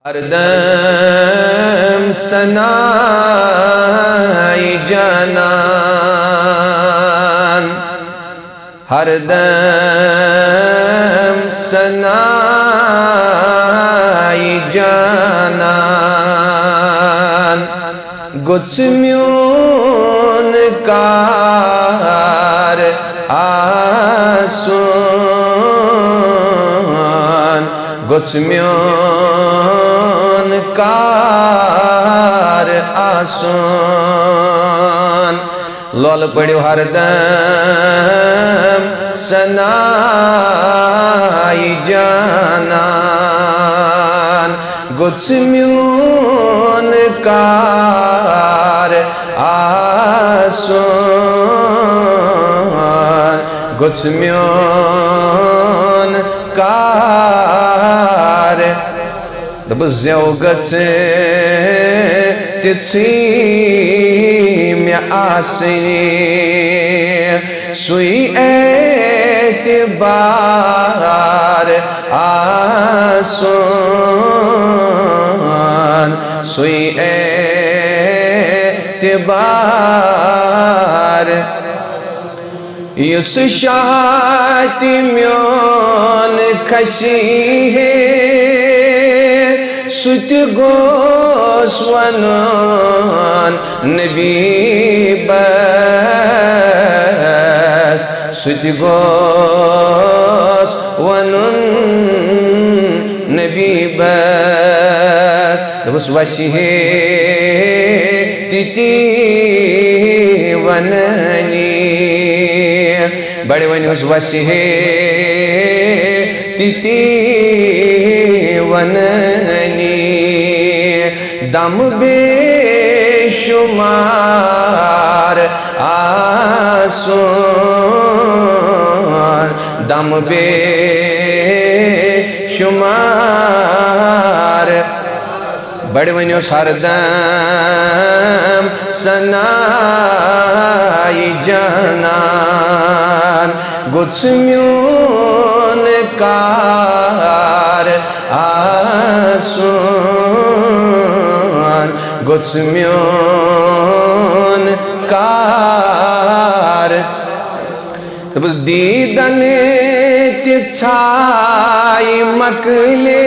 हरदम सनाई जानान, हरदम सनाई जानान, गुत्स्म्यून कार आसून, गुत्स्म्यून कार आसून। लोल पड़ो हरदम सनाई जानान, गुत्स्म्यून कार आसून, गुत्स्म्यून कार। दबस ज़ेवगत तिथि में आसनी सुई एतबार आसून, सुई एतबार। युस शाति म्योन खसी है सुत गोस वनुन नबी बस, सुत गोस वनुन नबी बस। दबस वसी है तिति वननी बड़े वन वसी है तिति वननी, दम बेशुमार आसून, दम बेशुमार। बड़े वन हरदम सनाई जानान, गुत्स्म्यून कार आसून, गुत्स्म्यून कार। बस दीदन तिछाई मकले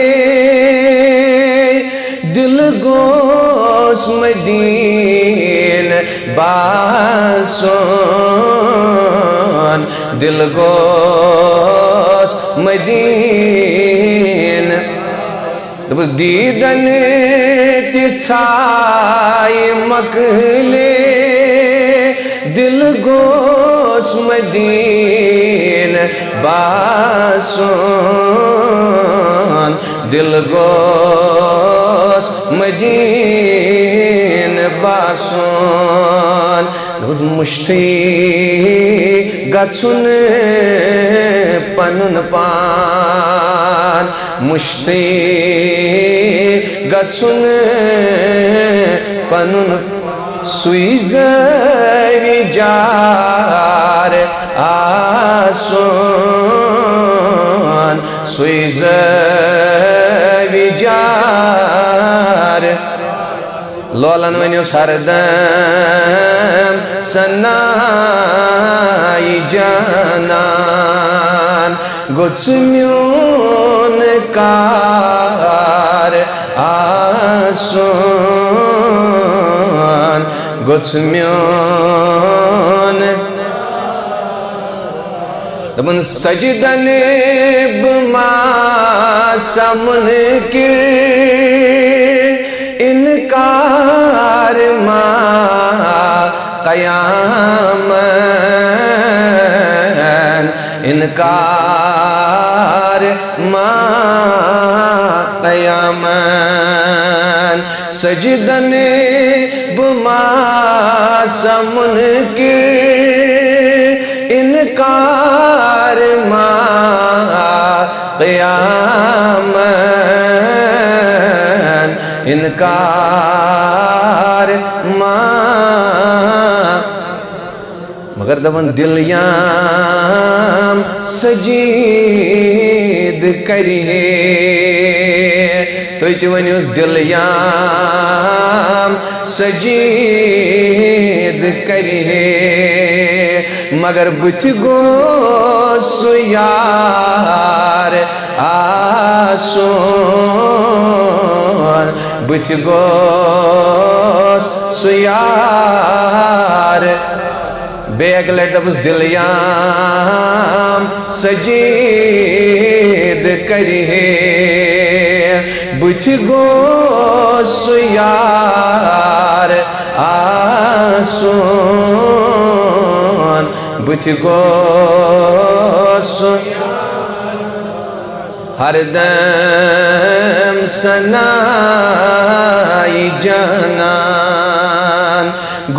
दिल गोस मदीन बासून, दिल गोस मदीन। बस दीदन तिछाई मकले दिल गोस मदीन बासून, दिल गोस मदीन बासून। दबस मुश्ती गचुन पनुन पान, मुश्ती गचुन पनुन सुई ज़विजार आसून, सुई ज़विजार। लोलन वन्योस हरदम सनाई जानान, गुत्स्म्यून कार आसून, गुत्स्म्यून। दबन सजदन बुमा समन किर इनकार मा क़यामन, इनकार मा क़यामन। सजदन बुमा समन किर इनकार मा क़यामन, इनकार मां। मगर दबन दिल याम सजीद करिए तुई ते वनियोस दिल याम सजीद करिहे मगर बुथ गो सु यार आसोन बुथ गो सु यार बेग लट दबुस दिल याम सजीद करिहे बुथ गो सु यार आसोन बुथ गो सु हरदम सनाई जानान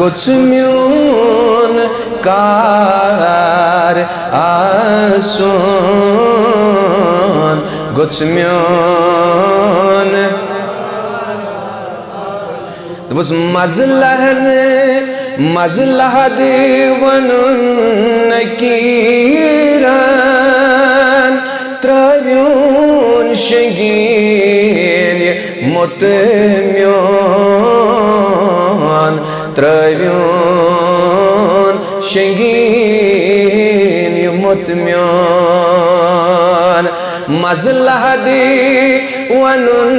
गुच म्यून कार आसोन गुच म्यून बस मजलह देवनुन नकीरान त्रव्यून शगीन मुतम्योन त्रव्यून शगीन मुतम्योन मजलह देवनुन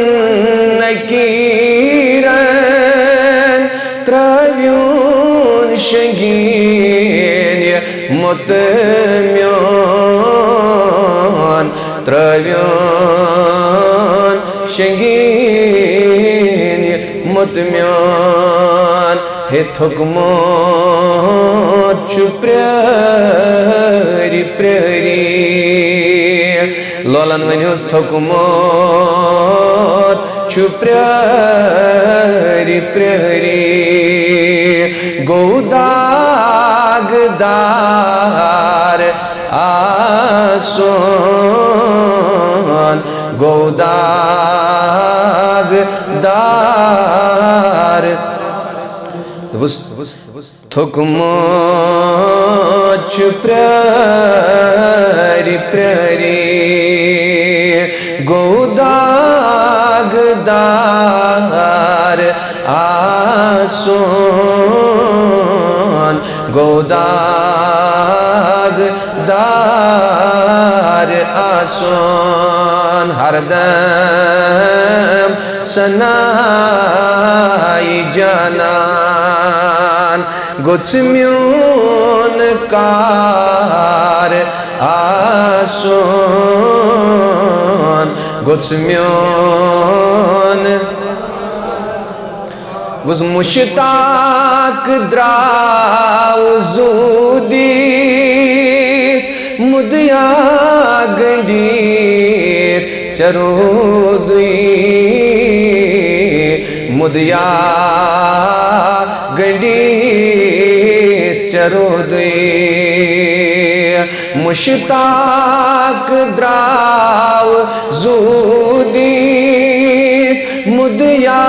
नकीरान त्रव्यून शगीन मुतम्योन त्रव्योन शगीन मुतम्योन हे थुकमो चुप्री प्री लोलन वनियोस थुकमो चुप्री प्री गौदागदार आसोन गौदागदार थुकमो चुप्री प्री गौदागदार आसोन गौदागदार आसोन हरदम सनाई जानान गुच म्यून कार आसोन गुच म्यून वुस मुश्ताक द्राव जूदी मुदिया गंडीर चरोदुई मुदिया गंडीर चरोदुई मुश्ताक द्राव जूदी मुदिया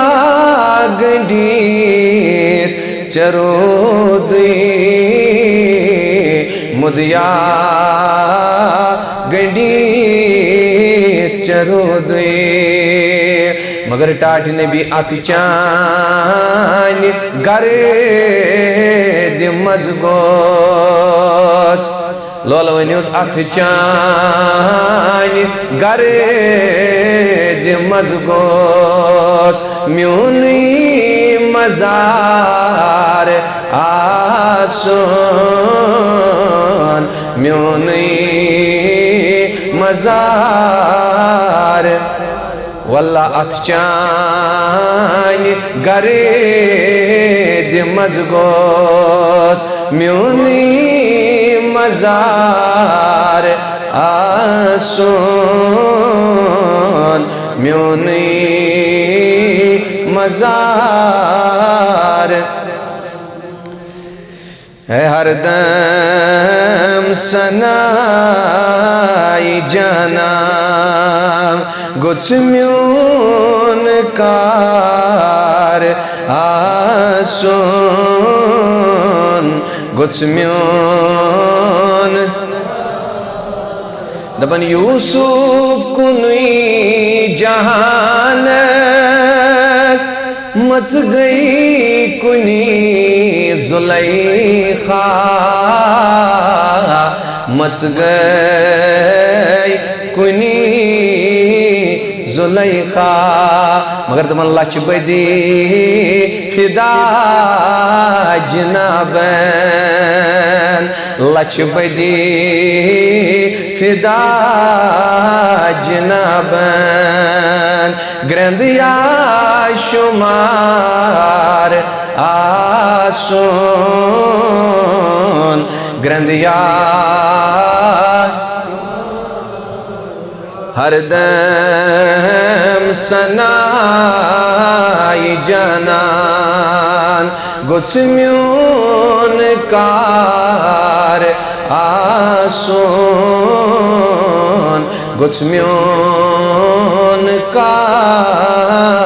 गंडीर चरोदुई मुदिया गंडीर चरोदुई मगर टाट ने भी अथ चान गरे दिमज गोस लोल वनियोस अथ चान गरे दिमज गोस म्यूनी मजार आसोन म्यूनी मजार वल्ला अथ चान गरे दिमज गोस म्यूनी मजार आसोन म्यूनी मजार है हरदम सनाई जाना गुच म्यून कार आसोन गुच म्यून दबन यूसुफ कुनुई जहानस मच गई कुनी जुलैखा मच गई कुनी जुलैखा मगर तमन लच बदी फिदा जनाबन लच बदी फिदा जनाबन ग्रंदिया शुमार आसून ग्रंदिया हरदम सनाई जनान गुचम्यून कार आसून गुचम्यून कार